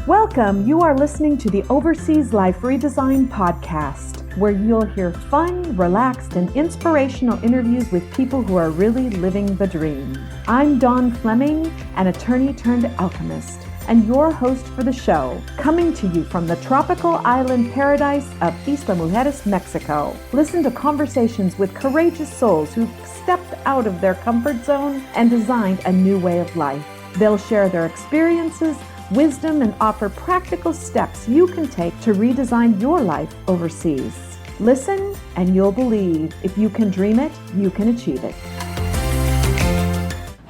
Welcome. You are listening to the Overseas Life Redesign podcast, where you'll hear fun, relaxed, and inspirational interviews with people who are really living the dream. I'm Dawn Fleming, an attorney turned alchemist, and your host for the show, coming to you from the tropical island paradise of Isla Mujeres, Mexico. Listen to conversations with courageous souls who've stepped out of their comfort zone and designed a new way of life. They'll share their experiences, wisdom, and offer practical steps you can take to redesign your life overseas. Listen and you'll believe. If you can dream it, you can achieve it.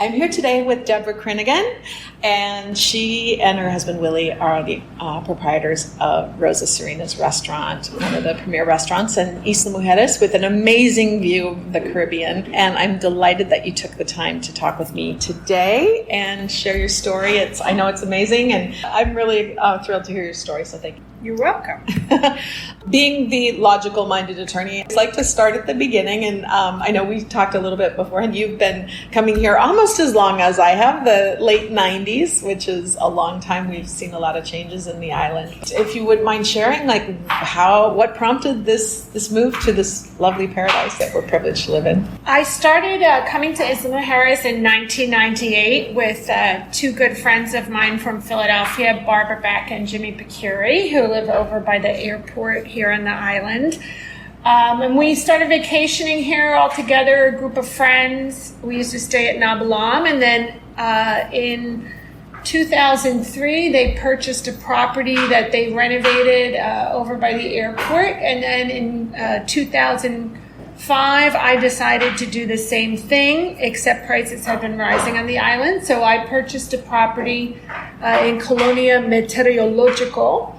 I'm here today with Deborah Crinigan, and she and her husband Willie are the proprietors of Rosa Serena's restaurant, one of the premier restaurants in Isla Mujeres with an amazing view of the Caribbean. And I'm delighted that you took the time to talk with me today and share your story. I know it's amazing, and I'm really thrilled to hear your story, so thank you. You're welcome. Being the logical-minded attorney, I'd like to start at the beginning. And I know we talked a little bit before, and you've been coming here almost as long as I have, the late 90s, which is a long time. We've seen a lot of changes in the island. If you wouldn't mind sharing, what prompted this move to this lovely paradise that we're privileged to live in? I started coming to Isla Mujeres in 1998 with two good friends of mine from Philadelphia, Barbara Beck and Jimmy Pecuri, who live over by the airport here on the island. And we started vacationing here all together, a group of friends. We used to stay at Nabalam, and then in 2003, they purchased a property that they renovated over by the airport. And then in 2005, I decided to do the same thing, except prices had been rising on the island. So I purchased a property in Colonia Meteorological,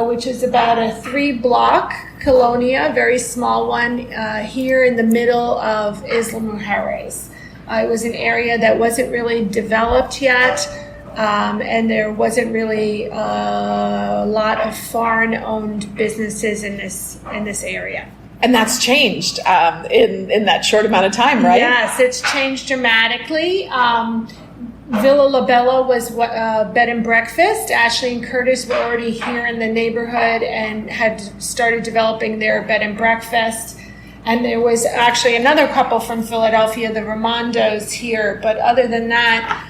which is about a 3-block colonia, very small one, here in the middle of Isla Mujeres. It was an area that wasn't really developed yet, and there wasn't really a lot of foreign-owned businesses in this area. And that's changed in that short amount of time, right? Yes, it's changed dramatically. Villa La Bella was bed and breakfast. Ashley and Curtis were already here in the neighborhood and had started developing their bed and breakfast. And there was actually another couple from Philadelphia, the Ramondos, here. But other than that,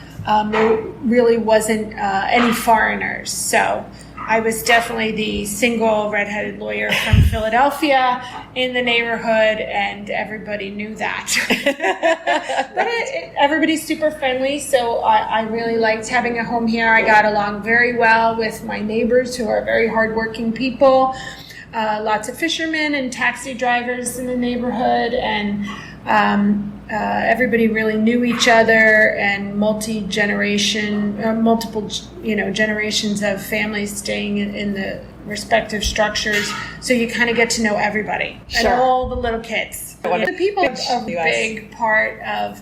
there really wasn't any foreigners. So I was definitely the single redheaded lawyer from Philadelphia in the neighborhood, and everybody knew that. But everybody's super friendly, so I really liked having a home here. I got along very well with my neighbors, who are very hardworking people. Lots of fishermen and taxi drivers in the neighborhood, and everybody really knew each other, and multiple generations of families staying in the respective structures. So you kind of get to know everybody. Sure. And all the little kids. The people are a big part of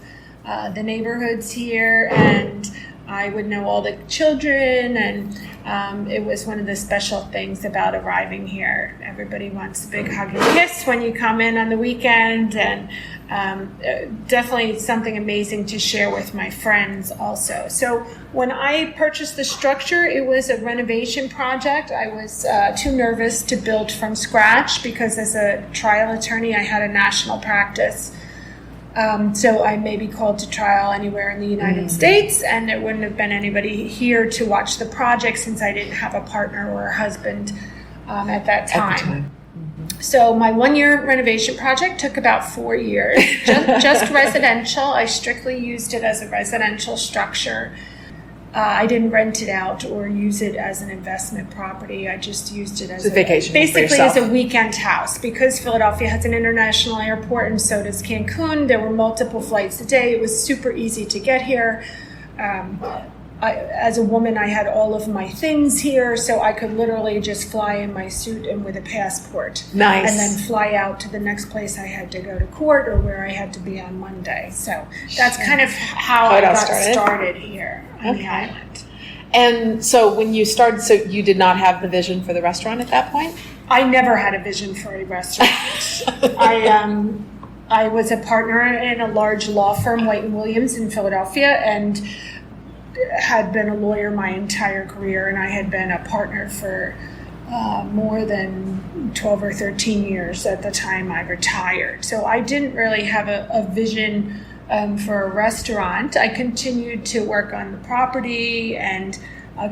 the neighborhoods here, and I would know all the children, and it was one of the special things about arriving here. Everybody wants a big hug and kiss when you come in on the weekend, and definitely something amazing to share with my friends also. So when I purchased the structure, it was a renovation project. I was too nervous to build from scratch because as a trial attorney, I had a national practice. So I may be called to trial anywhere in the United States, and there wouldn't have been anybody here to watch the project since I didn't have a partner or a husband at that time. So my 1-year renovation project took about 4 years, just residential. I strictly used it as a residential structure. I didn't rent it out or use it as an investment property. I just used it as a vacation, basically as a weekend house, because Philadelphia has an international airport and so does Cancun. There were multiple flights a day. It was super easy to get here. As a woman, I had all of my things here, so I could literally just fly in my suit and with a passport. Nice. And then fly out to the next place I had to go to court or where I had to be on Monday. So that's kind of how I got started here on the island. And so when you started, so you did not have the vision for the restaurant at that point? I never had a vision for a restaurant. I was a partner in a large law firm, White & Williams in Philadelphia, and had been a lawyer my entire career, and I had been a partner for more than 12 or 13 years at the time I retired. So I didn't really have a vision for a restaurant. I continued to work on the property and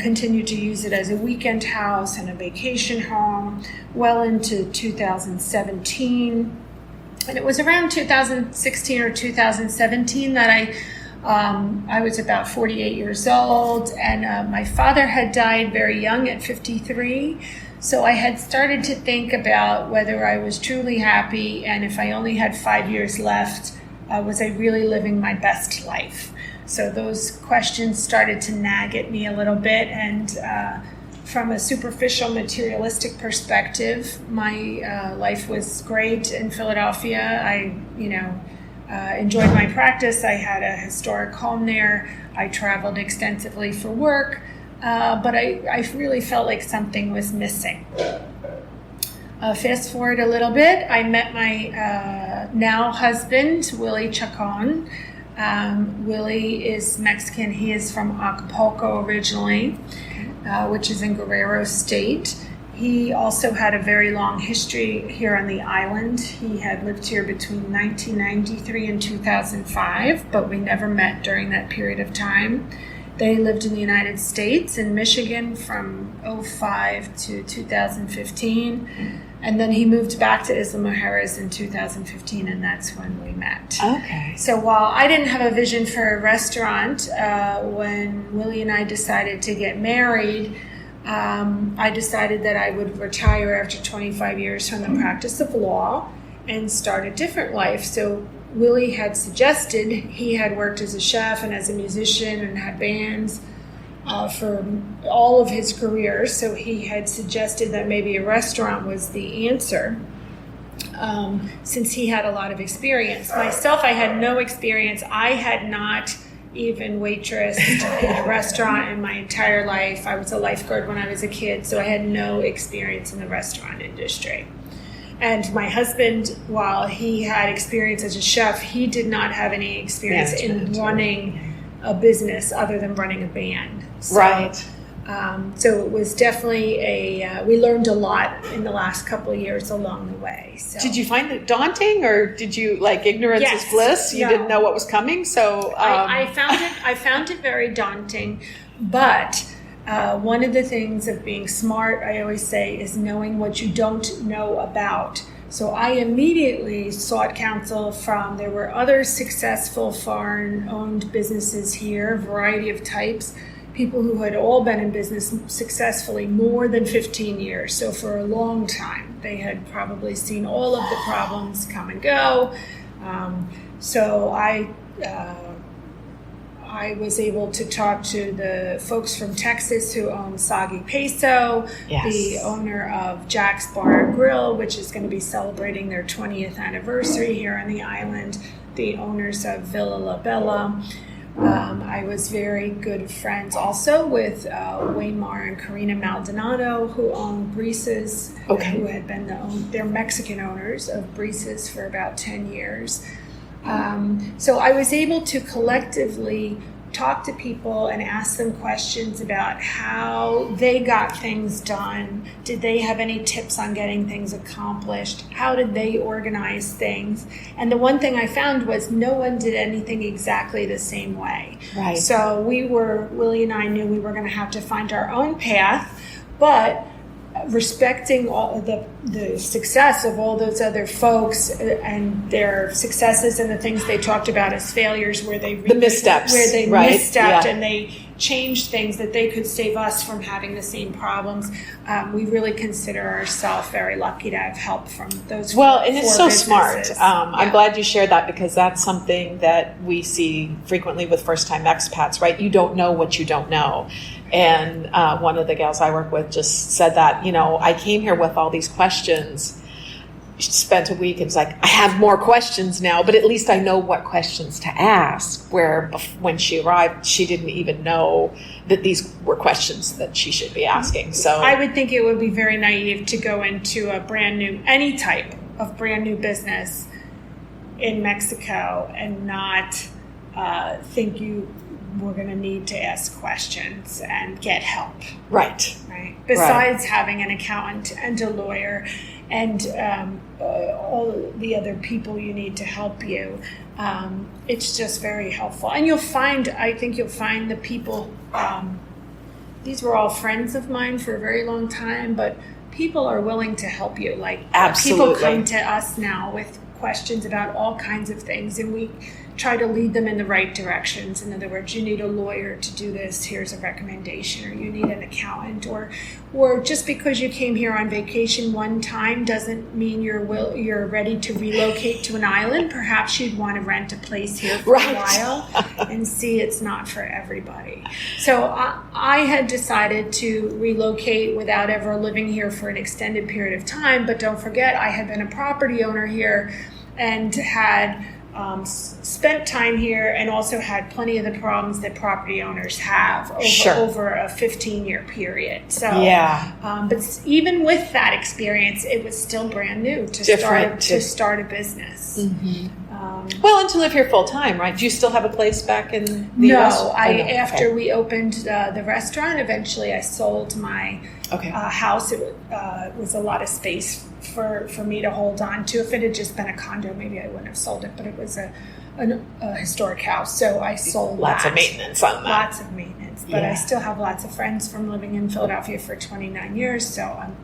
continued to use it as a weekend house and a vacation home well into 2017. And it was around 2016 or 2017 that I was about 48 years old, and my father had died very young at 53. So I had started to think about whether I was truly happy, and if I only had 5 years left, was I really living my best life? So those questions started to nag at me a little bit, and from a superficial materialistic perspective, my life was great in Philadelphia. I, enjoyed my practice. I had a historic home there. I traveled extensively for work, but I really felt like something was missing. Fast forward a little bit, I met my now husband, Willie Chacon. Willie is Mexican. He is from Acapulco originally, which is in Guerrero State. He also had a very long history here on the island. He had lived here between 1993 and 2005, but we never met during that period of time. They lived in the United States, in Michigan, from 2005 to 2015. And then he moved back to Isla Mujeres in 2015, and that's when we met. Okay. So while I didn't have a vision for a restaurant, when Willie and I decided to get married, I decided that I would retire after 25 years from the practice of law and start a different life. So Willie had suggested, he had worked as a chef and as a musician and had bands for all of his career, so he had suggested that maybe a restaurant was the answer, since he had a lot of experience. Myself, I had no experience. I had not even waitressed in a restaurant in my entire life. I was a lifeguard when I was a kid, so I had no experience in the restaurant industry. And my husband, while he had experience as a chef, he did not have any experience in running a business other than running a band. So, right. So it was definitely we learned a lot in the last couple of years along the way. So. Did you find it daunting, or did you, like, ignorance is bliss? You didn't know what was coming? So I found it very daunting, but one of the things of being smart, I always say, is knowing what you don't know about. So I immediately sought counsel there were other successful foreign-owned businesses here, a variety of types, people who had all been in business successfully more than 15 years. So for a long time, they had probably seen all of the problems come and go. So I was able to talk to the folks from Texas who own Soggy Peso, the owner of Jack's Bar and Grill, which is going to be celebrating their 20th anniversary here on the island, the owners of Villa La Bella. I was very good friends also with Waymar and Karina Maldonado, who own Brise's, who had been they're Mexican owners of Brise's for about 10 years. So I was able to collectively talk to people and ask them questions about how they got things done. Did they have any tips on getting things accomplished? How did they organize things? And the one thing I found was no one did anything exactly the same way. Right. So Willie and I knew we were going to have to find our own path, but respecting all the success of all those other folks and their successes and the things they talked about as failures, where they misstepped and they changed things that they could save us from having the same problems. We really consider ourselves very lucky to have help from those. Well, and it's so businesses. Smart. I'm glad you shared that, because that's something that we see frequently with first-time expats, right? You don't know what you don't know. And one of the gals I work with just said that, I came here with all these questions. She spent a week and was like, I have more questions now, but at least I know what questions to ask. Where when she arrived, she didn't even know that these were questions that she should be asking. So I would think it would be very naive to go into any type of brand new business in Mexico and not think you we're going to need to ask questions and get help. Right. Besides having an accountant and a lawyer and all the other people you need to help you, it's just very helpful. And I think you'll find the people, these were all friends of mine for a very long time, but people are willing to help you. Like, absolutely. People come to us now with questions about all kinds of things, and we try to lead them in the right directions. In other words, you need a lawyer to do this, here's a recommendation, or you need an accountant, or just because you came here on vacation one time doesn't mean you're ready to relocate to an island. Perhaps you'd want to rent a place here for a while and see it's not for everybody. So I had decided to relocate without ever living here for an extended period of time, but don't forget, I had been a property owner here and had spent time here and also had plenty of the problems that property owners have over a 15-year period. So, but even with that experience, it was still brand new to start a business. Mm-hmm. Well, and to live here full time, right? Do you still have a place back in the US? No, after we opened the restaurant, eventually I sold my house. It was a lot of space for me to hold on to. If it had just been a condo, maybe I wouldn't have sold it, but it was a historic house, so I sold lots of maintenance on that. Lots of maintenance, but I still have lots of friends from living in Philadelphia for 29 years, so I'm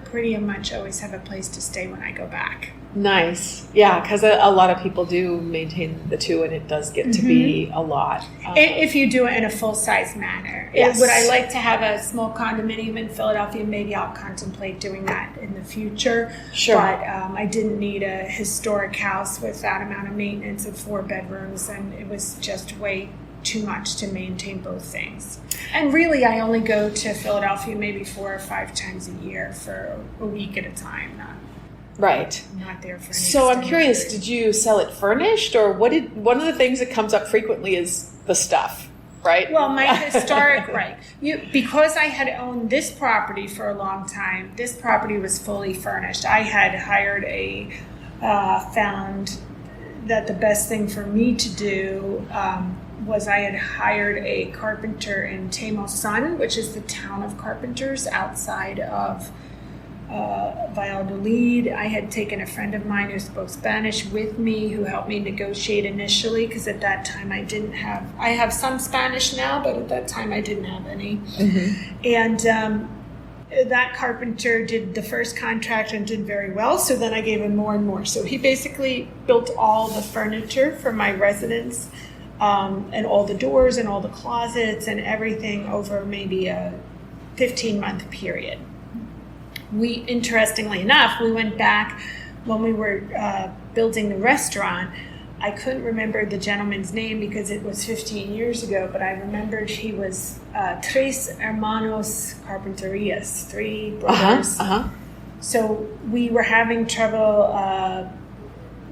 pretty much always have a place to stay when I go back. Nice. Yeah, because a lot of people do maintain the two, and it does get to be a lot. If you do it in a full-size manner. Yes. Would I like to have a small condominium in Philadelphia? Maybe I'll contemplate doing that in the future. Sure. But I didn't need a historic house with that amount of maintenance of 4 bedrooms, and it was just way too much to maintain both things. And really, I only go to Philadelphia maybe 4 or 5 times a year for a week at a time. Not there for any So I'm curious, period. did you sell it furnished, or one of the things that comes up frequently is the stuff, right? Well, my historic, because I had owned this property for a long time, this property was fully furnished. I had hired found that the best thing for me to do was I had hired a carpenter in Temosan, which is the town of carpenters outside of Valladolid. I had taken a friend of mine who spoke Spanish with me, who helped me negotiate initially, because at that time I have some Spanish now, but at that time I didn't have any. Mm-hmm. And that carpenter did the first contract and did very well, so then I gave him more and more. So he basically built all the furniture for my residence, and all the doors and all the closets and everything over maybe a 15-month period. Interestingly enough, we went back when we were building the restaurant. I couldn't remember the gentleman's name because it was 15 years ago, but I remembered he was Tres Hermanos Carpinterías, 3 brothers. So we were having trouble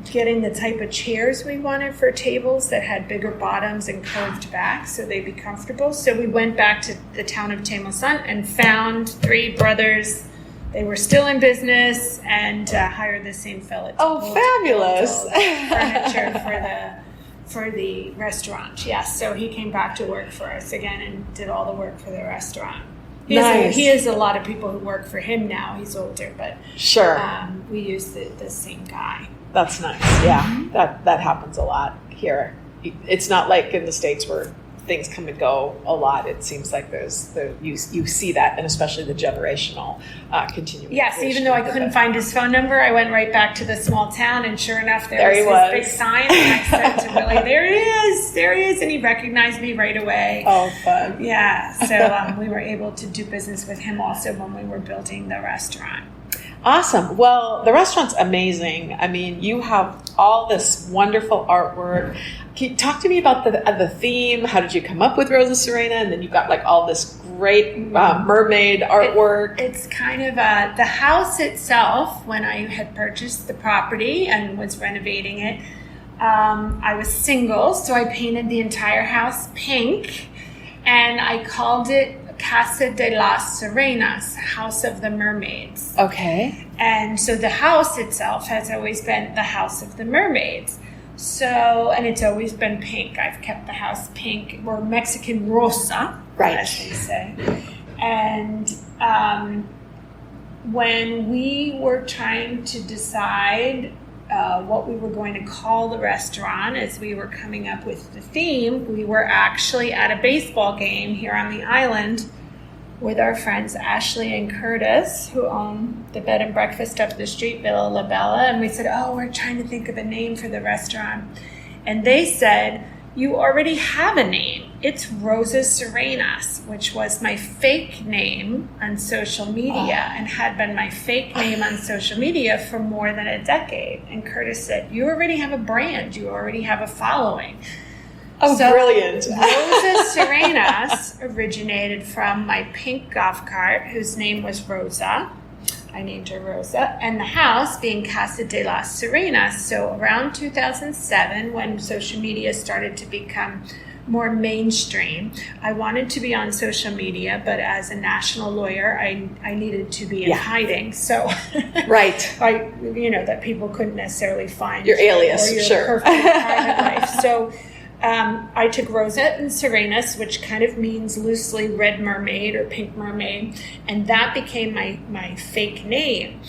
getting the type of chairs we wanted for tables that had bigger bottoms and curved backs so they'd be comfortable. So we went back to the town of Temosan and found 3 brothers. They were still in business and hired the same fella to fabulous furniture for the restaurant. Yes, so he came back to work for us again and did all the work for the restaurant. He has a lot of people who work for him now. He's older, but we use the same guy. That's nice. Yeah, that happens a lot here. It's not like in the States where things come and go a lot. It seems like you see that, and especially the generational continuation. Yes, even though I couldn't find his phone number, I went right back to the small town, and sure enough, there was this big sign, and I said to Willie, there he is, and he recognized me right away. Oh, fun. Yeah, so we were able to do business with him also when we were building the restaurant. Awesome. Well, the restaurant's amazing. I mean, you have all this wonderful artwork. Can you talk to me about the theme? How did you come up with Rosa, Sirena? And then you've got like all this great mermaid artwork. It's kind of the house itself. When I had purchased the property and was renovating it, I was single, so I painted the entire house pink, and I called it Casa de las Sirenas, House of the Mermaids. Okay. And so the house itself has always been the House of the Mermaids. So, and it's always been pink. I've kept the house pink. We're Mexican Rosa, as they say. And when we were trying to decide what we were going to call the restaurant as we were coming up with the theme, we were actually at a baseball game here on the island with our friends Ashley and Curtis, who own the bed and breakfast up the street, Villa La Bella, and we said, we're trying to think of a name for the restaurant. And they said, you already have a name. It's Rosa Sirena, which was my fake name on social media and had been my fake name on social media for more than a decade. And Curtis said, you already have a brand. You already have a following. Oh, so brilliant. Rosa Sirena originated from my pink golf cart, whose name was Rosa. I named her Rosa. And the house being Casa de las Sirenas. So around 2007, when social media started to become more mainstream, I wanted to be on social media, but as a national lawyer, I needed to be in hiding. So, that people couldn't necessarily find your alias, or your perfect private life. So I took Rosa and Sirenas, which kind of means loosely red mermaid or pink mermaid, and that became my fake name.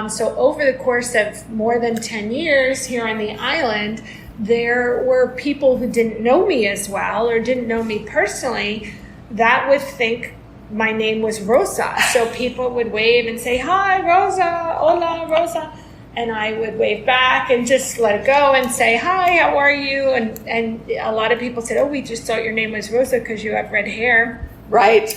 So over the course of more than 10 years here on the island, there were people who didn't know me as well or didn't know me personally that would think my name was Rosa. So people would wave and say, hi, Rosa, hola, Rosa. And I would wave back and just let it go and say, hi, how are you? And a lot of people said, we just thought your name was Rosa because you have red hair. Right.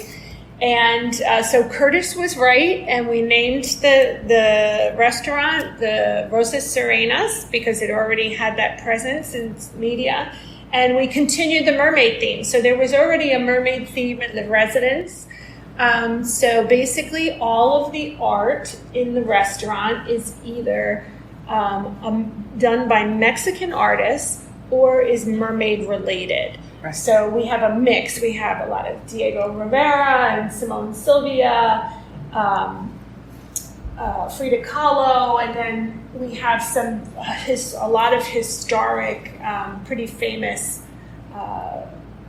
And so Curtis was right, and we named the restaurant the Rosa Sirenas because it already had that presence in media. And we continued the mermaid theme. So there was already a mermaid theme in the residence. So basically all of the art in the restaurant is either done by Mexican artists or is mermaid related. Right. So we have a mix. We have a lot of Diego Rivera and Simone Sylvia, Frida Kahlo, and then we have a lot of historic, pretty famous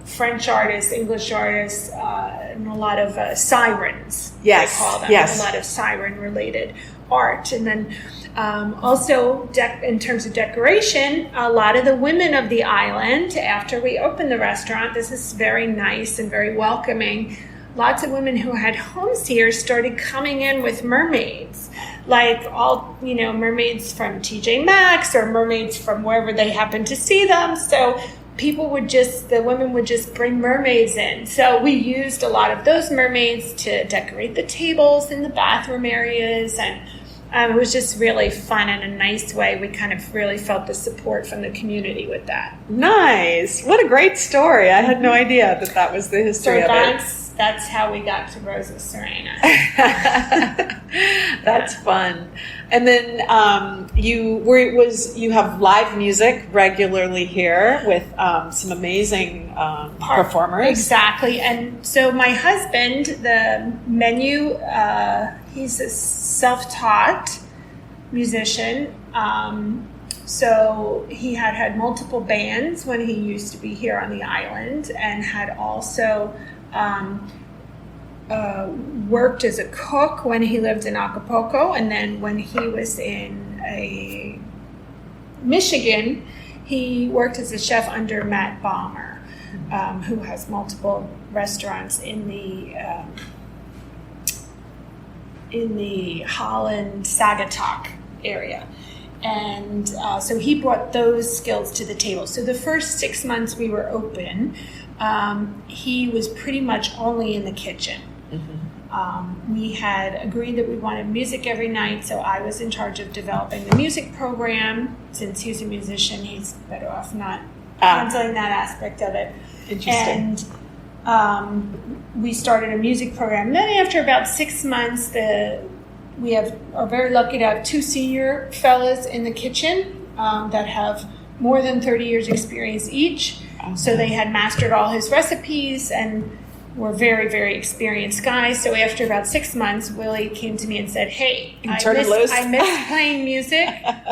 French artists, English artists, and a lot of sirens. Yes, I call them. yes. A lot of siren-related art. And then also, in terms of decoration, a lot of the women of the island, after we opened the restaurant, this is very nice and very welcoming. Lots of women who had homes here started coming in with mermaids, like all, mermaids from TJ Maxx or mermaids from wherever they happened to see them. So the women would just bring mermaids in. So we used a lot of those mermaids to decorate the tables in the bathroom areas, and it was just really fun in a nice way. We kind of really felt the support from the community with that. Nice. What a great story. I had no idea that was the history of it. That's how we got to Rosa Sirena. That's fun. And then you have live music regularly here with some amazing performers. Exactly. And so my husband, the menu, he's a self-taught musician. So he had multiple bands when he used to be here on the island, and had also worked as a cook when he lived in Acapulco, and then when he was in Michigan, he worked as a chef under Matt Balmer, who has multiple restaurants in the Holland Sagatuck area. And so he brought those skills to the table. So the first 6 months we were open, he was pretty much only in the kitchen. Mm-hmm. We had agreed that we wanted music every night, so I was in charge of developing the music program. Since he's a musician, he's better off not handling that aspect of it. Interesting. And we started a music program. Then after about 6 months, we are very lucky to have 2 senior fellas in the kitchen that have more than 30 years experience each. Okay. So they had mastered all his recipes, and were very, very experienced guys. So after about 6 months, Willie came to me and said, "Hey, I miss playing music.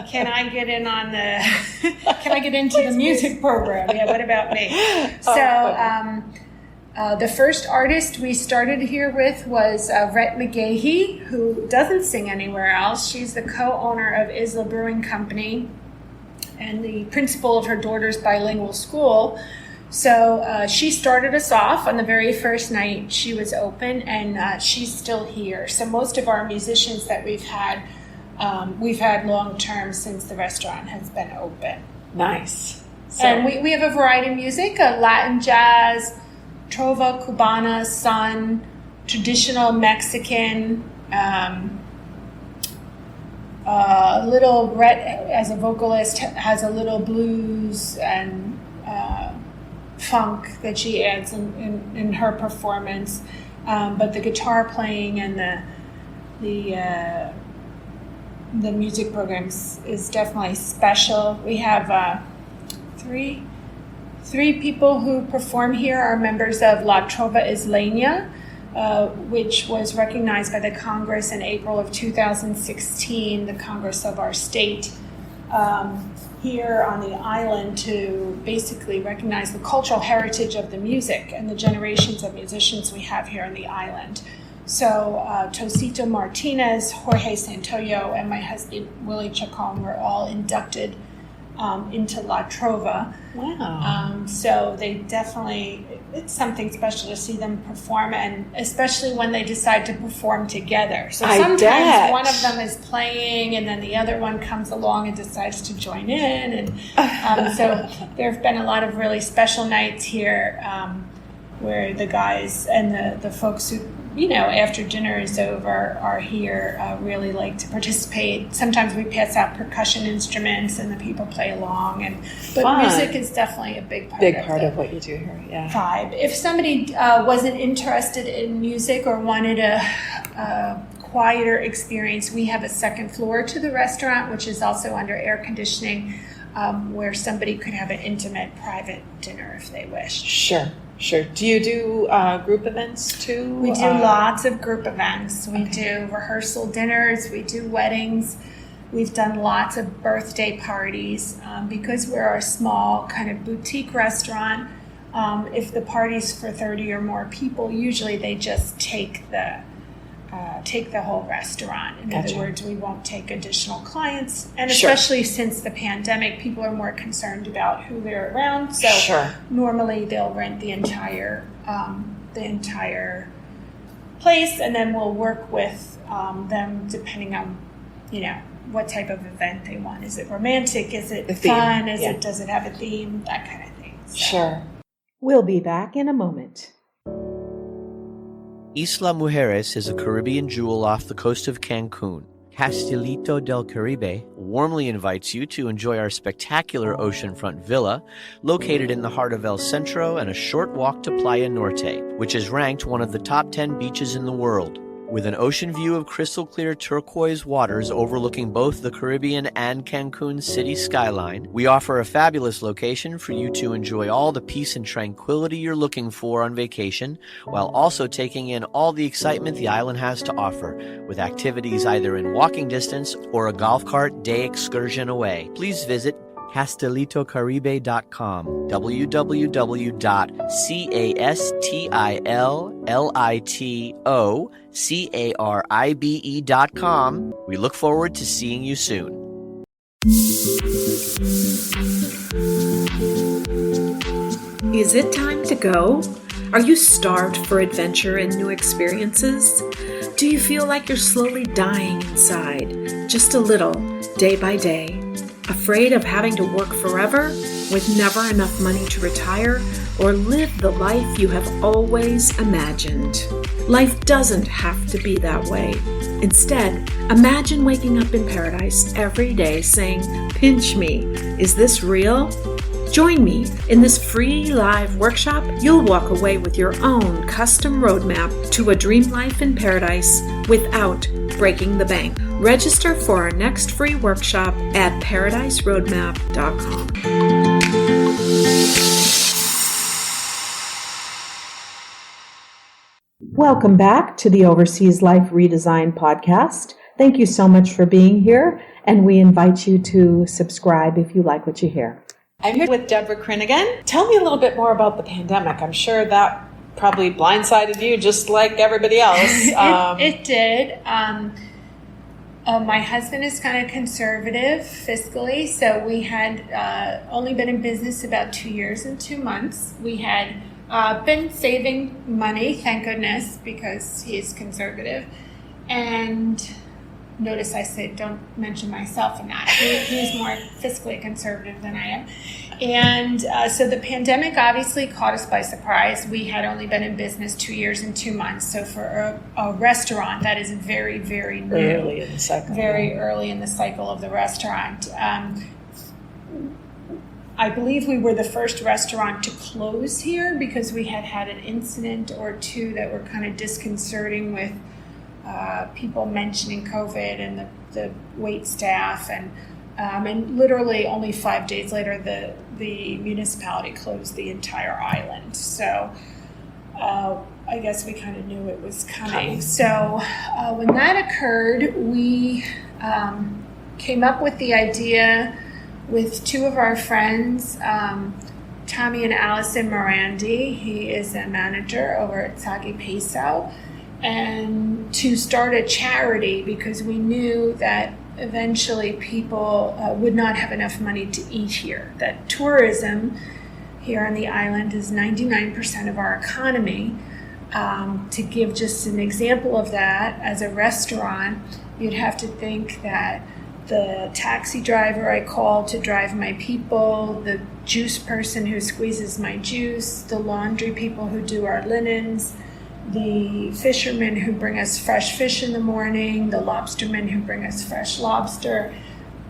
Can I get in on can I get into the music program? Yeah, what about me?" So the first artist we started here with was Rhett McGahee, who doesn't sing anywhere else. She's the co-owner of Isla Brewing Company and the principal of her daughter's bilingual school. So she started us off on the very first night she was open, and she's still here. So most of our musicians that we've had long-term since the restaurant has been open. Nice. So, and we have a variety of music, Latin jazz, trova, cubana, son, traditional Mexican, little Rhett as a vocalist has a little blues and funk that she adds in her performance, but the guitar playing and the music programs is definitely special. We have three people who perform here are members of La Trova Isleña, which was recognized by the Congress in April of 2016, the Congress of our state, here on the island, to basically recognize the cultural heritage of the music and the generations of musicians we have here on the island. So Tosito Martinez, Jorge Santoyo, and my husband Willie Chacon were all inducted into La Trova. Wow. So they definitely, it's something special to see them perform, and especially when they decide to perform together. So sometimes one of them is playing and then the other one comes along and decides to join in. And so there have been a lot of really special nights here where the guys and the folks who, after dinner is over, are here, really like to participate. Sometimes we pass out percussion instruments and the people play along. But music is definitely a big part of what you do here. Yeah. Vibe. If somebody wasn't interested in music or wanted a quieter experience, we have a second floor to the restaurant, which is also under air conditioning, where somebody could have an intimate, private dinner if they wish. Sure. Do you do group events too? We do lots of group events. We do rehearsal dinners. We do weddings. We've done lots of birthday parties. Because we're a small kind of boutique restaurant, if the party's for 30 or more people, usually they just take the whole restaurant. In other words, we won't take additional clients. And especially since the pandemic, people are more concerned about who they're around. So normally they'll rent the entire place, and then we'll work with them depending on, what type of event they want. Is it romantic? Is it fun? Does it have a theme? That kind of thing. So. Sure. We'll be back in a moment. Isla Mujeres is a Caribbean jewel off the coast of Cancun. Castilito del Caribe warmly invites you to enjoy our spectacular oceanfront villa located in the heart of El Centro and a short walk to Playa Norte, which is ranked one of the top 10 beaches in the world. With an ocean view of crystal clear turquoise waters overlooking both the Caribbean and Cancun city skyline, we offer a fabulous location for you to enjoy all the peace and tranquility you're looking for on vacation, while also taking in all the excitement the island has to offer, with activities either in walking distance or a golf cart day excursion away. Please visit CastilitoCaribe.com, www.CastilitoCaribe.com. We look forward to seeing you soon. Is it time to go? Are you starved for adventure and new experiences? Do you feel like you're slowly dying inside, just a little, day by day? Afraid of having to work forever with never enough money to retire or live the life you have always imagined? Life doesn't have to be that way. Instead, imagine waking up in paradise every day saying, "Pinch me, is this real?" Join me in this free live workshop. You'll walk away with your own custom roadmap to a dream life in paradise without breaking the bank. Register for our next free workshop at paradiseroadmap.com. Welcome back to the Overseas Life Redesign podcast. Thank you so much for being here, and we invite you to subscribe if you like what you hear. I'm here with Deborah Crinigan. Tell me a little bit more about the pandemic. I'm sure that probably blindsided you just like everybody else. It did. My husband is kind of conservative fiscally, so we had only been in business about 2 years and 2 months. We had been saving money, thank goodness, because he is conservative. And notice I said don't mention myself in that. He's more fiscally conservative than I am. And so the pandemic obviously caught us by surprise. We had only been in business 2 years and 2 months. So for a restaurant, that is very, very new. Early in the cycle. Very early in the cycle of the restaurant. I believe we were the first restaurant to close here because we had an incident or two that were kind of disconcerting with people mentioning COVID and the wait staff, and literally only 5 days later the municipality closed the entire island. So I guess we kind of knew it was coming. So when that occurred, we came up with the idea with two of our friends, Tommy and Allison Morandi. He is a manager over at Sagi Peso, and to start a charity because we knew that eventually people would not have enough money to eat here. That tourism here on the island is 99% of our economy. To give just an example of that, as a restaurant, you'd have to think that the taxi driver I call to drive my people, the juice person who squeezes my juice, the laundry people who do our linens, the fishermen who bring us fresh fish in the morning, the lobstermen who bring us fresh lobster,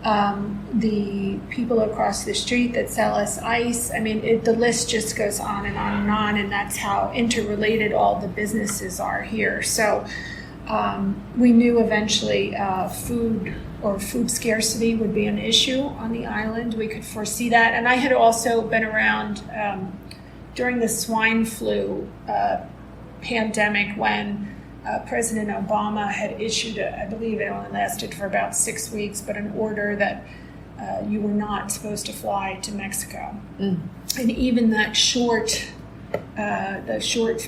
the people across the street that sell us ice. I mean, the list just goes on and on and on, and that's how interrelated all the businesses are here. So we knew eventually food scarcity would be an issue on the island. We could foresee that. And I had also been around during the swine flu pandemic when President Obama had issued, I believe it only lasted for about 6 weeks, but an order that you were not supposed to fly to Mexico. And even that short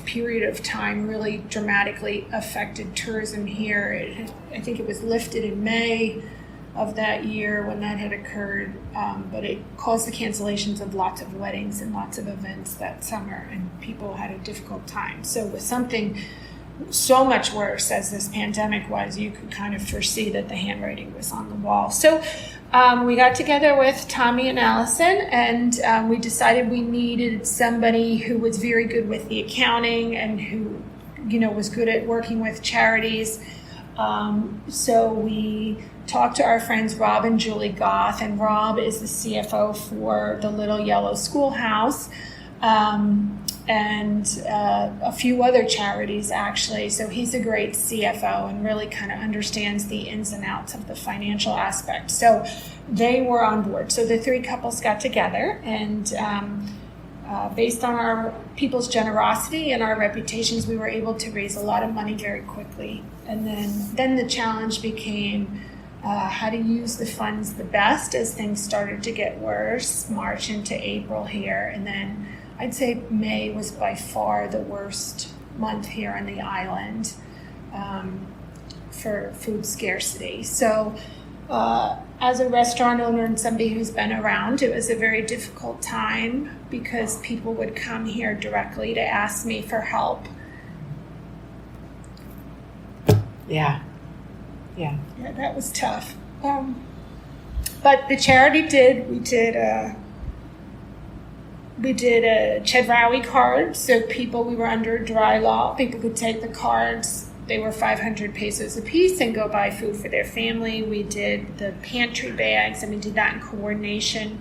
period of time really dramatically affected tourism here. I think it was lifted in May of that year when that had occurred, but it caused the cancellations of lots of weddings and lots of events that summer, and people had a difficult time. So with something so much worse as this pandemic was, you could kind of foresee that the handwriting was on the wall. So we got together with Tommy and Allison, and we decided we needed somebody who was very good with the accounting and who, was good at working with charities. So we talked to our friends Rob and Julie Goth, and Rob is the CFO for the Little Yellow Schoolhouse. And a few other charities, actually. So he's a great CFO and really kind of understands the ins and outs of the financial aspect. So they were on board. So the three couples got together, and based on our people's generosity and our reputations, we were able to raise a lot of money very quickly. And then the challenge became how to use the funds the best as things started to get worse, March into April here, and then I'd say May was by far the worst month here on the island for food scarcity. So as a restaurant owner and somebody who's been around, it was a very difficult time because people would come here directly to ask me for help. Yeah, that was tough. But the charity we did a Chedraui card, so we were under dry law. People could take the cards, they were 500 pesos a piece, and go buy food for their family. We did the pantry bags, and we did that in coordination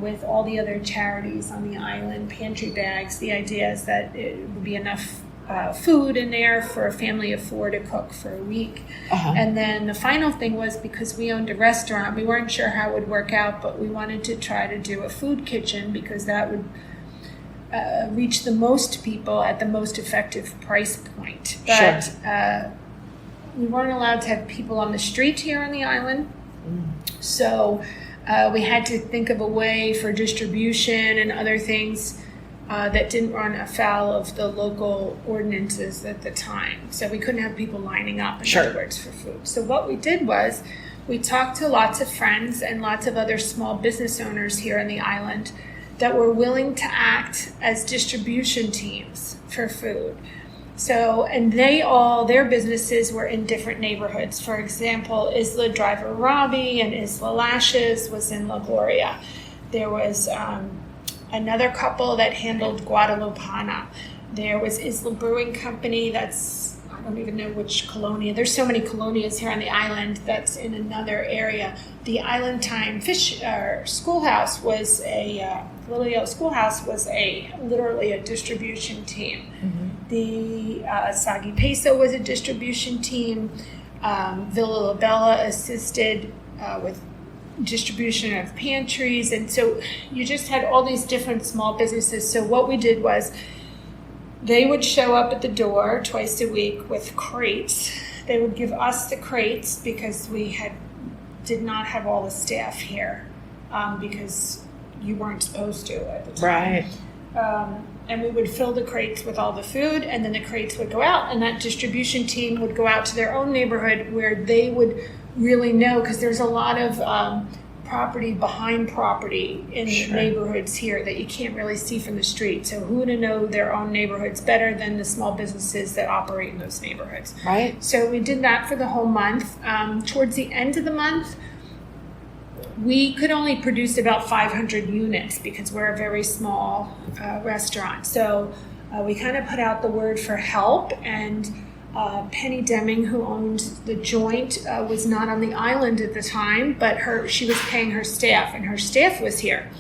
with all the other charities on the island. Pantry bags, the idea is that it would be enough food in there for a family of 4 to cook for a week. And then the final thing was, because we owned a restaurant, we weren't sure how it would work out, but we wanted to try to do a food kitchen because that would reach the most people at the most effective price point. But we weren't allowed to have people on the street here on the island. So we had to think of a way for distribution and other things that didn't run afoul of the local ordinances at the time. So we couldn't have people lining up, in other words, for food. So what we did was we talked to lots of friends and lots of other small business owners here on the island that were willing to act as distribution teams for food. So, and their businesses were in different neighborhoods. For example, Isla Driver Robbie and Isla Lashes was in La Gloria. There was another couple that handled Guadalupana. There was Isla Brewing Company, that's, I don't even know which colonia. There's so many colonias here on the island that's in another area. The Island Time Schoolhouse was Little Yellow Schoolhouse was literally a distribution team. The Sagi Peso was a distribution team. Villa La Bella assisted with distribution of pantries. And so you just had all these different small businesses. So what we did was they would show up at the door twice a week with crates. They would give us the crates because we did not have all the staff here because you weren't supposed to at the time. Right. And we would fill the crates with all the food, and then the crates would go out, and that distribution team would go out to their own neighborhood where they would really know, because there's a lot of property behind property in the neighborhoods here that you can't really see from the street. So who to know their own neighborhoods better than the small businesses that operate in those neighborhoods? Right. So we did that for the whole month. Towards the end of the month, we could only produce about 500 units because we're a very small restaurant. So we kind of put out the word for help, and Penny Deming, who owned the joint, was not on the island at the time, but she was paying her staff, and her staff was here.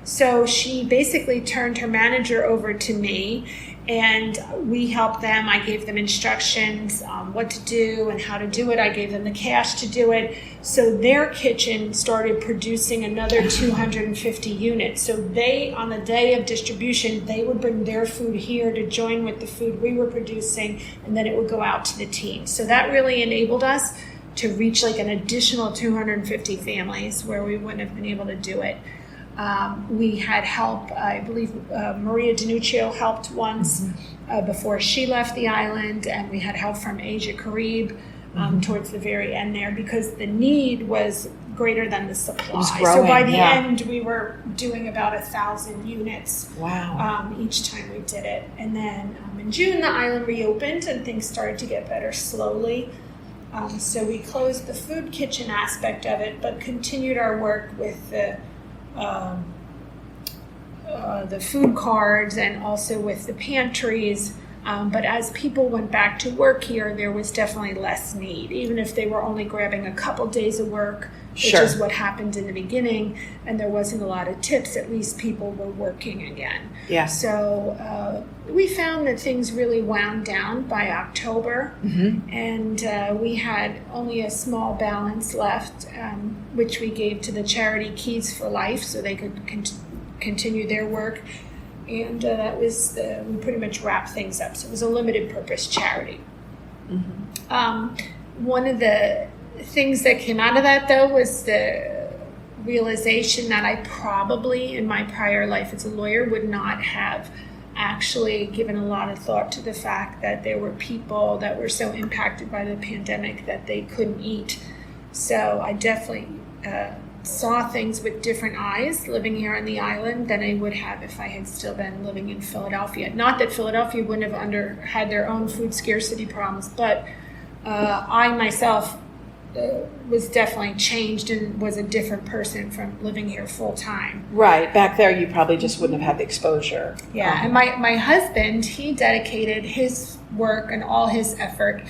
So she basically turned her manager over to me, and we helped them. I gave them instructions on what to do and how to do it. I gave them the cash to do it. So their kitchen started producing another 250 units. So on the day of distribution, they would bring their food here to join with the food we were producing, and then it would go out to the team. So that really enabled us to reach like an additional 250 families where we wouldn't have been able to do it. We had help, I believe Maria Danuccio helped once before she left the island, and we had help from Asia Carib towards the very end there because the need was greater than the supply. It was growing, so by the end, we were doing about 1,000 units each time we did it. And then in June, the island reopened and things started to get better slowly. So we closed the food kitchen aspect of it, but continued our work with the food cards and also with the pantries. But as people went back to work here, there was definitely less need, even if they were only grabbing a couple days of work, which is what happened in the beginning, and there wasn't a lot of tips. At least people were working again. Yeah. So we found that things really wound down by October, and we had only a small balance left, which we gave to the charity Keys for Life so they could continue their work. And that was, we pretty much wrapped things up. So it was a limited purpose charity. One of the things that came out of that, though, was the realization that I probably, in my prior life as a lawyer, would not have actually given a lot of thought to the fact that there were people that were so impacted by the pandemic that they couldn't eat. So I definitely saw things with different eyes living here on the island than I would have if I had still been living in Philadelphia. Not that Philadelphia wouldn't have had their own food scarcity problems, but I myself was definitely changed and was a different person from living here full time. Right. Back there, you probably just wouldn't have had the exposure. Yeah. And my husband, he dedicated his work and all his effort,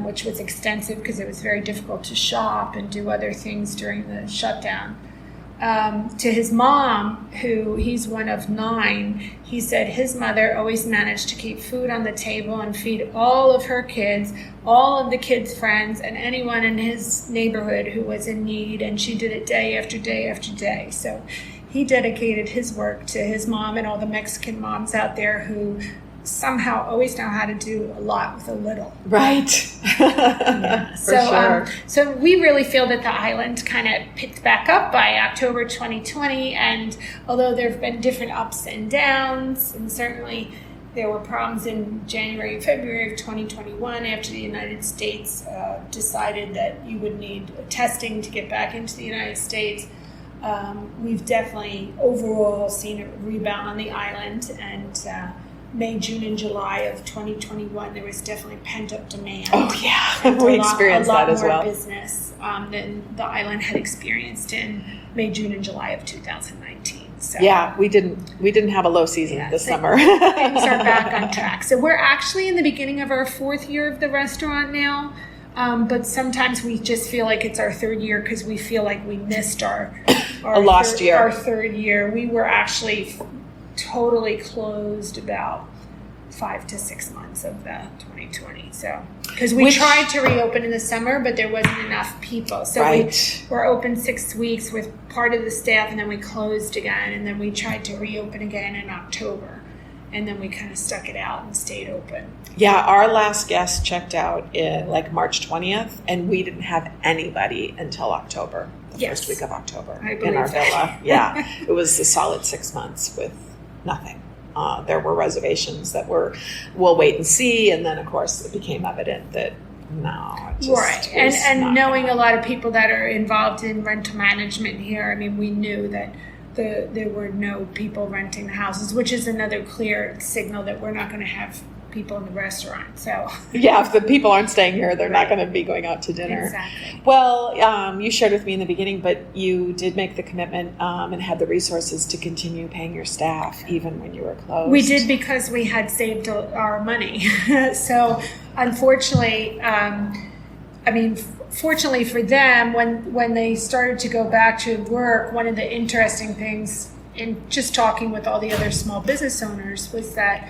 which was extensive because it was very difficult to shop and do other things during the shutdown. To his mom, who he's one of 9, he said his mother always managed to keep food on the table and feed all of her kids, all of the kids' friends, and anyone in his neighborhood who was in need, and she did it day after day after day. So he dedicated his work to his mom and all the Mexican moms out there who somehow always know how to do a lot with a little. Right. Yeah. For sure. So we really feel that the island kind of picked back up by October 2020. And although there have been different ups and downs, and certainly there were problems in January and February of 2021 after the United States decided that you would need testing to get back into the United States, we've definitely overall seen a rebound on the island. And May, June, and July of 2021, there was definitely pent-up demand. Oh, yeah. We experienced that as well. A lot more business than the island had experienced in May, June, and July of 2019. So, yeah, we didn't have a low season this summer. Things are back on track. So we're actually in the beginning of our 4th year of the restaurant now. But sometimes we just feel like it's our 3rd year because we feel like we missed our lost year. Our 3rd year. We were actually totally closed about 5 to 6 months of the 2020. So because we tried to reopen in the summer, but there wasn't enough people. So we're open 6 weeks with part of the staff, and then we closed again, and then we tried to reopen again in October, and then we kind of stuck it out and stayed open. Yeah, our last guest checked out in like March 20th, and we didn't have anybody until October, the first week of October in our villa. Yeah, it was a solid 6 months with nothing. There were reservations that were, we'll wait and see, and then of course it became evident that no, it just right. And knowing a lot of people that are involved in rental management here, I mean, we knew that there were no people renting the houses, which is another clear signal that we're not going to have people in the restaurant. So yeah, if the people aren't staying here, they're not going to be going out to dinner. Exactly. Well, you shared with me in the beginning, but you did make the commitment and had the resources to continue paying your staff even when you were closed. We did, because we had saved our money. So unfortunately, fortunately for them, when they started to go back to work, one of the interesting things in just talking with all the other small business owners was that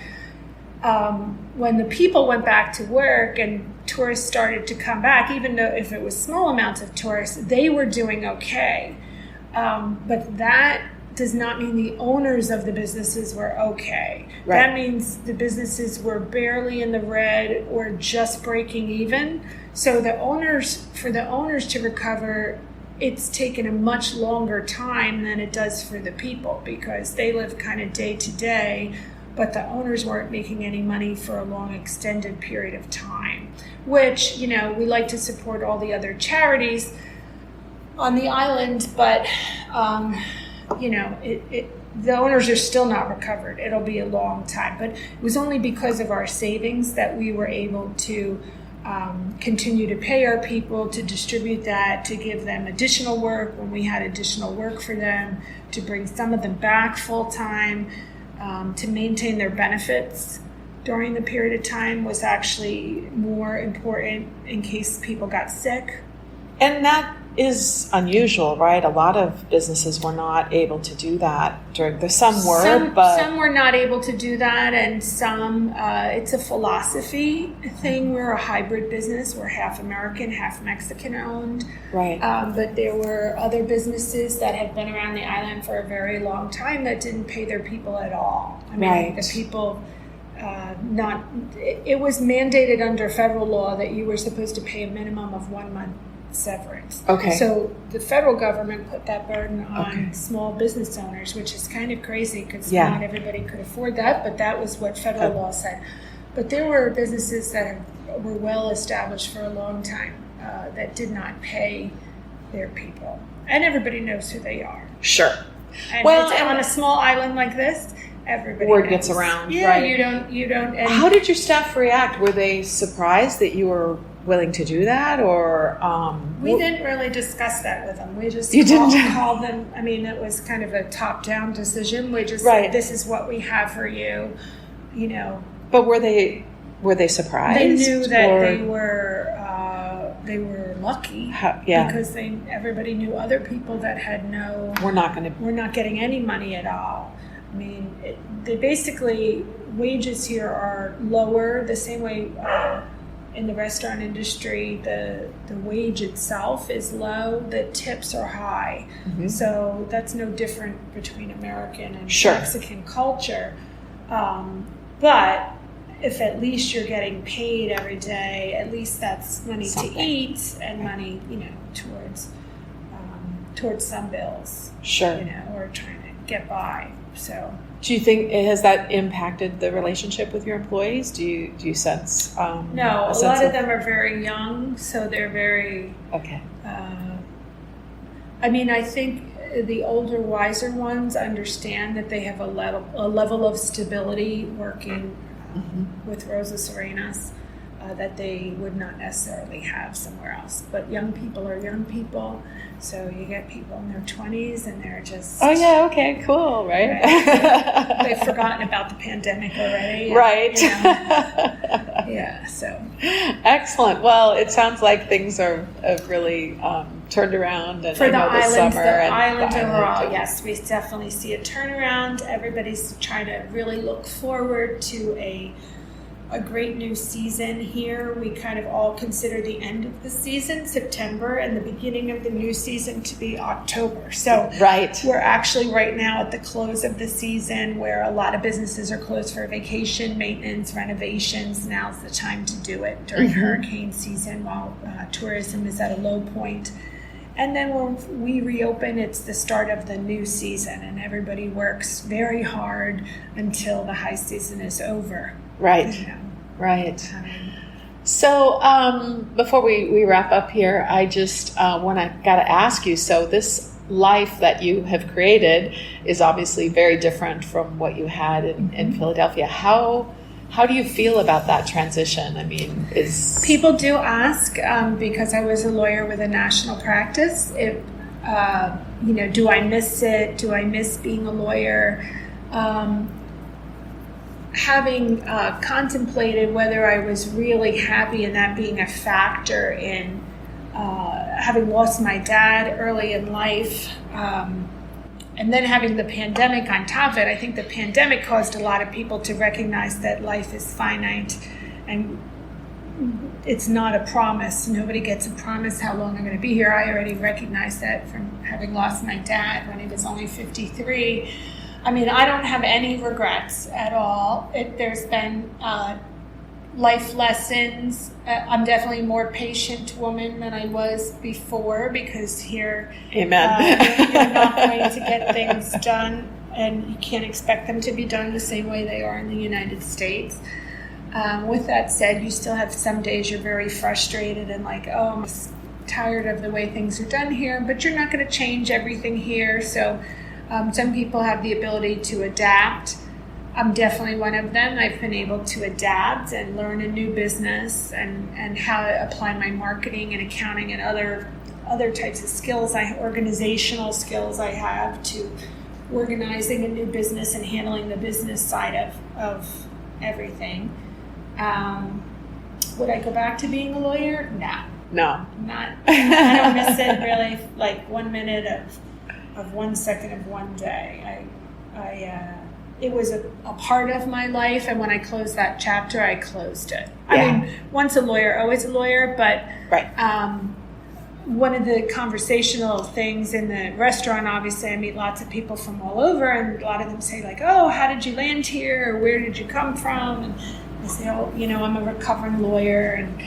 when the people went back to work and tourists started to come back, even though if it was small amounts of tourists, they were doing okay. But that does not mean the owners of the businesses were okay. Right. That means the businesses were barely in the red or just breaking even. So for the owners to recover, it's taken a much longer time than it does for the people, because they live kind of day to day, but the owners weren't making any money for a long extended period of time, which, we like to support all the other charities on the island, but, the owners are still not recovered. It'll be a long time, but it was only because of our savings that we were able to continue to pay our people, to distribute that, to give them additional work when we had additional work for them, to bring some of them back full time. To maintain their benefits during the period of time was actually more important in case people got sick. And that is unusual, right? A lot of businesses were not able to do that during some were not able to do that, and some it's a philosophy thing. We're a hybrid business. We're half American, half Mexican owned. Right. But there were other businesses that had been around the island for a very long time that didn't pay their people at all. I mean, the people it was mandated under federal law that you were supposed to pay a minimum of 1 month severance. Okay. So the federal government put that burden on small business owners, which is kind of crazy because not everybody could afford that, but that was what federal law said. But there were businesses that were well established for a long time that did not pay their people. And everybody knows who they are. Sure. And on a small island like this, everybody word knows. Gets around. Yeah, right. You don't. And how did your staff react? Were they surprised that you were willing to do that, or we didn't really discuss that with them. We just called them. I mean, it was kind of a top-down decision. We just said, "This is what we have for you," But were they surprised? They knew that they were lucky because everybody knew other people that had we're not getting any money at all. I mean, they basically, wages here are lower the same way in the restaurant industry, the wage itself is low, the tips are high. Mm-hmm. So that's no different between American and Mexican culture. But if at least you're getting paid every day, at least that's money to eat and money, towards some bills. Sure. Or trying to get by. So. Do you think has that impacted the relationship with your employees? Do you sense? No, a lot of them are very young, so they're very. Okay. I think the older, wiser ones understand that they have a level of stability working with Rosa Sirenas that they would not necessarily have somewhere else. But young people are young people, so you get people in their 20s and they're just... Oh, yeah, okay, cool, right? They've forgotten about the pandemic already. Right. Yeah, so... Excellent. Well, it sounds like things have really turned around. And for the island summer overall, yes, we definitely see a turnaround. Everybody's trying to really look forward to a great new season here. We kind of all consider the end of the season September and the beginning of the new season to be October. So we're actually right now at the close of the season where a lot of businesses are closed for vacation, maintenance, renovations. Now's the time to do it during hurricane season while tourism is at a low point. And then when we reopen, it's the start of the new season and everybody works very hard until the high season is over. Right. Right. So before we wrap up here, I just got to ask you, so this life that you have created is obviously very different from what you had in Philadelphia. How do you feel about that transition? People do ask, because I was a lawyer with a national practice, if, do I miss it? Do I miss being a lawyer? Having contemplated whether I was really happy in that being a factor in having lost my dad early in life, and then having the pandemic on top of it, I think the pandemic caused a lot of people to recognize that life is finite and it's not a promise. Nobody gets a promise how long I'm going to be here. I already recognized that from having lost my dad when he was only 53. I don't have any regrets at all. There's been life lessons. I'm definitely a more patient woman than I was before because here Amen. You're not going to get things done and you can't expect them to be done the same way they are in the United States. With that said, you still have some days you're very frustrated and like, oh, I'm tired of the way things are done here, but you're not going to change everything here. So some people have the ability to adapt. I'm definitely one of them. I've been able to adapt and learn a new business and how to apply my marketing and accounting and other types of skills, organizational skills I have to organizing a new business and handling the business side of everything. Would I go back to being a lawyer? No. Not. I don't miss it really. Like 1 minute of 1 second of one day. It was a part of my life, and when I closed that chapter, I closed it. Yeah. Once a lawyer, always a lawyer, but one of the conversational things in the restaurant, obviously, I meet lots of people from all over, and a lot of them say, like, oh, how did you land here, or where did you come from? And I say, oh, I'm a recovering lawyer, and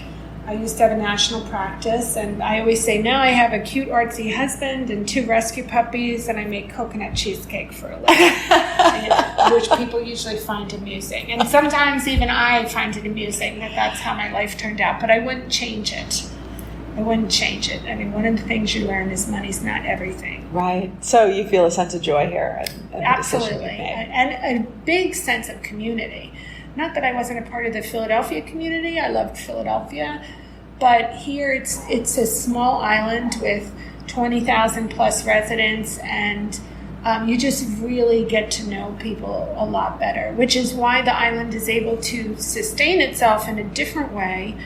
I used to have a national practice, and I always say, now I have a cute, artsy husband and 2 rescue puppies, and I make coconut cheesecake for a living, which people usually find amusing. And sometimes even I find it amusing that that's how my life turned out, but I wouldn't change it. One of the things you learn is money's not everything. Right. So you feel a sense of joy here. And absolutely. And a big sense of community. Not that I wasn't a part of the Philadelphia community. I loved Philadelphia. But here it's a small island with 20,000 plus residents, and you just really get to know people a lot better, which is why the island is able to sustain itself in a different way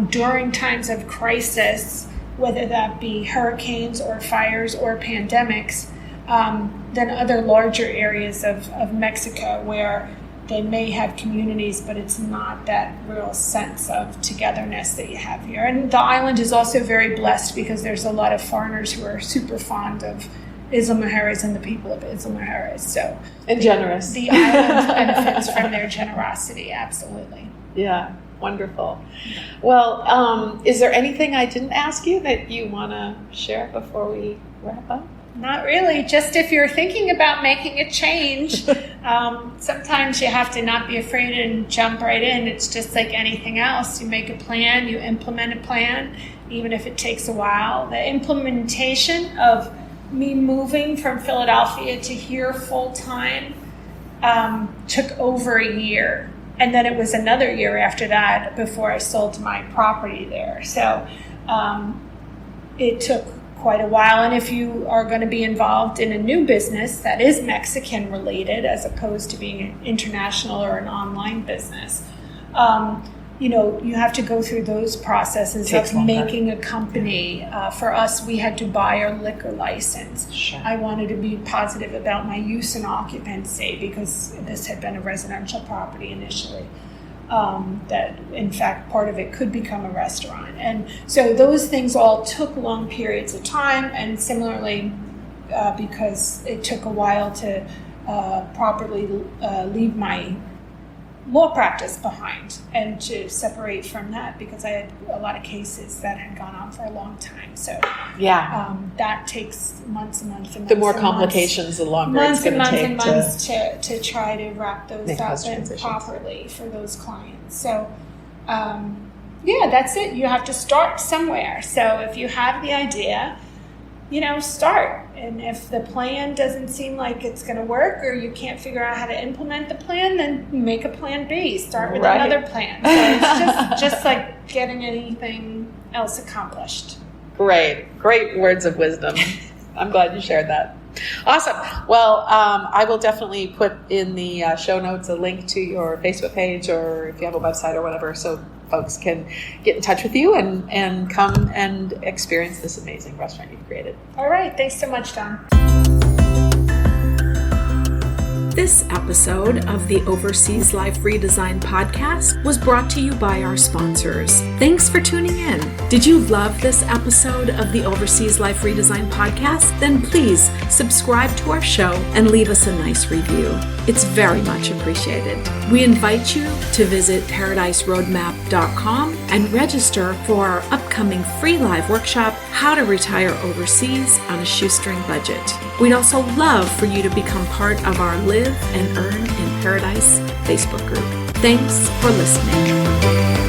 during times of crisis, whether that be hurricanes or fires or pandemics, than other larger areas of Mexico where they may have communities, but it's not that real sense of togetherness that you have here. And the island is also very blessed because there's a lot of foreigners who are super fond of Isla Mujeres and the people of Isla Mujeres. So and generous. The island benefits from their generosity, absolutely. Yeah, wonderful. Well, is there anything I didn't ask you that you want to share before we wrap up? Not really. Just if you're thinking about making a change, sometimes you have to not be afraid and jump right in. It's just like anything else. You make a plan, you implement a plan, even if it takes a while. The implementation of me moving from Philadelphia to here full time took over a year. And then it was another year after that before I sold my property there. So it took quite a while. And if you are going to be involved in a new business that is Mexican related as opposed to being an international or an online business, you have to go through those processes of making a company. For us, we had to buy our liquor license. Sure. I wanted to be positive about my use and occupancy because this had been a residential property initially. That in fact part of it could become a restaurant, and so those things all took long periods of time. And similarly, because it took a while to properly leave my law practice behind and to separate from that, because I had a lot of cases that had gone on for a long time. So that takes months and months and months. The more complications, the longer it's going to take. Months to try to wrap those up properly for those clients. So that's it. You have to start somewhere. So if you have the idea, start. And if the plan doesn't seem like it's going to work, or you can't figure out how to implement the plan, then make a plan B. Start with another plan. So it's just like getting anything else accomplished. Great words of wisdom. I'm glad you shared that. Awesome. Well, I will definitely put in the show notes a link to your Facebook page, or if you have a website or whatever, so folks can get in touch with you and come and experience this amazing restaurant you've created. All right. Thanks so much, Dawn. This episode of the Overseas Life Redesign podcast was brought to you by our sponsors. Thanks for tuning in. Did you love this episode of the Overseas Life Redesign podcast? Then please subscribe to our show and leave us a nice review. It's very much appreciated. We invite you to visit paradiseroadmap.com and register for our upcoming free live workshop, How to Retire Overseas on a Shoestring Budget. We'd also love for you to become part of our Live and Earn in Paradise Facebook group. Thanks for listening.